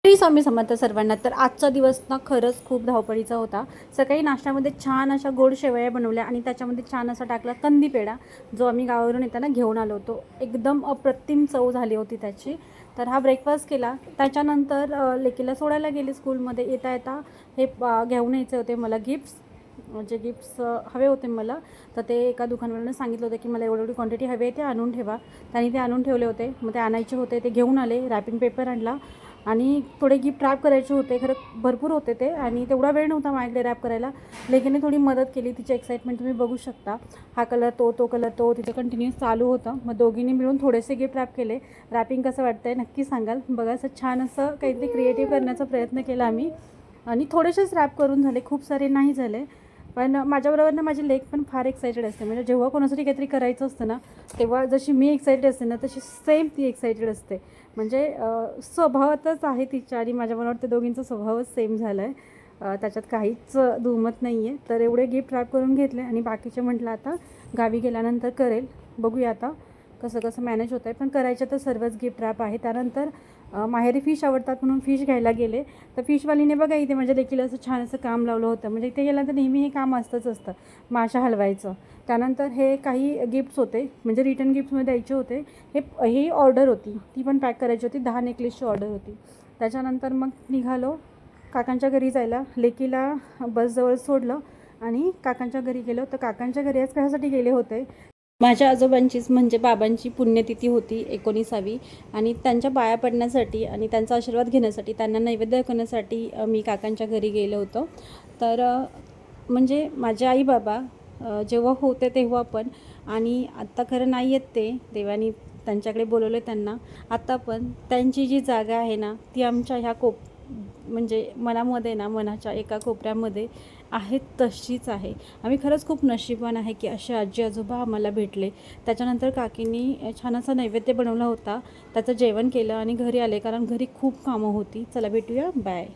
श्री स्वामी समर्थ सर्वांना. तर आजचा दिवस ना खरंच खूप धावपळीचा होता. सकाळी नाश्त्यामध्ये छान अशा गोड शेवया बनवल्या आणि त्याच्यामध्ये छान असा टाकला कंदी पेढा, जो आम्ही गावावरून येताना घेऊन आलो होतो. एकदम अप्रतिम चव झाली होती त्याची. तर हा ब्रेकफास्ट केला. त्याच्यानंतर लेकीला सोडायला गेले स्कूलमध्ये. येता येता हे घेऊन यायचे होते मला गिफ्ट्स, जे गिफ्ट्स हवे होते मला. तर ते एका दुकानवाल्यानं सांगितलं होतं की मला एवढी क्वांटिटी हवी आहे, ते आणून ठेवा. त्यांनी ते आणून ठेवले होते. मग ते आणायचे होते, ते घेऊन आले. रॅपिंग पेपर आणला आणि थोडे गिफ्ट रॅप करायचे होते. खरं भरपूर होते ते आणि तेवढा वेळ नव्हता माझ्याकडे रॅप करायला. लेकीने थोडी मदत केली. तिची एक्साइटमेंट तुम्ही बघू शकता. हा कलर तो कलर तो तिचं कंटिन्यूस चालू होतं. मग दोघींनी मिळून थोडेसे गिफ्ट रॅप केले. रॅपिंग कसं वाटतं आहे नक्की सांगाल. बघा, असं छान असं काहीतरी क्रिएटिव्ह करण्याचा प्रयत्न केला आम्ही आणि थोडेसेच रॅप करून झाले, खूप सारे नाही झाले. पण माझ्याबरोबर ना माझी लेक पण फार एक्सायटेड असते. म्हणजे जेव्हा कोणासाठी काहीतरी करायचं असतं ना, तेव्हा जशी मी एक्सायटेड असते ना, तशी सेम ती एक्सायटेड असते. म्हणजे स्वभावातच आहे तिच्या आणि माझ्या मला वाटतं दोघींचा स्वभावच सेम झाला आहे. त्याच्यात काहीच दुमत नाही आहे. तर एवढे गिफ्ट रॅप करून घेतले आणि बाकीचे म्हटलं आता गावी गेल्यानंतर करेल. बघूया आता कसं कसं मॅनेज होतं आहे. पण करायचं तर सर्वच गिफ्ट रॅप आहे. त्यानंतर माहेरी फिश आवडतात म्हणून फिश घ्यायला गेले. तर फिशवालीने बघा इथे माझ्या देखील असं छान असं काम लावलं होतं. म्हणजे इथे गेल्यानंतर नेहमी हे काम असतं माशा हलवायचं. त्यानंतर हे काही गिफ्ट्स होते, म्हणजे रिटर्न गिफ्ट्समध्ये द्यायचे होते. ही ऑर्डर होती, ती पण पॅक करायची होती. 10 नेकलेसची ऑर्डर होती. त्याच्यानंतर मग निघालो काकांच्या घरी जायला. लेकीला बसजवळ सोडलं आणि काकांच्या घरी गेलो. तर काकांच्या घरी आज कशासाठी गेले होते, माझ्या आजोबांचीच म्हणजे बाबांची पुण्यतिथी होती 19वी आणि त्यांच्या पाया पडण्यासाठी आणि त्यांचा आशीर्वाद घेण्यासाठी, त्यांना नैवेद्य करण्यासाठी मी काकांच्या घरी गेलो होतो. तर म्हणजे माझे आई बाबा जेव्हा होते तेव्हा पण, आणि आत्ता खरं नाही आहेत ते, देवानी त्यांच्याकडे बोलवलं त्यांना. आत्ता पण त्यांची जी जागा आहे ना, ती आमच्या ह्या म्हणजे मनामध्ये ना, मनाच्या एका कोपऱ्यामध्ये आहे तशीच आहे. आम्ही खरंच खूप नशीबवान आहे की असे आजी आजोबा आम्हाला भेटले. त्याच्यानंतर काकींनी छान असा नैवेद्य बनवला होता, त्याचं जेवण केलं आणि घरी आले, कारण घरी खूप कामं होती. चला भेटूया, बाय.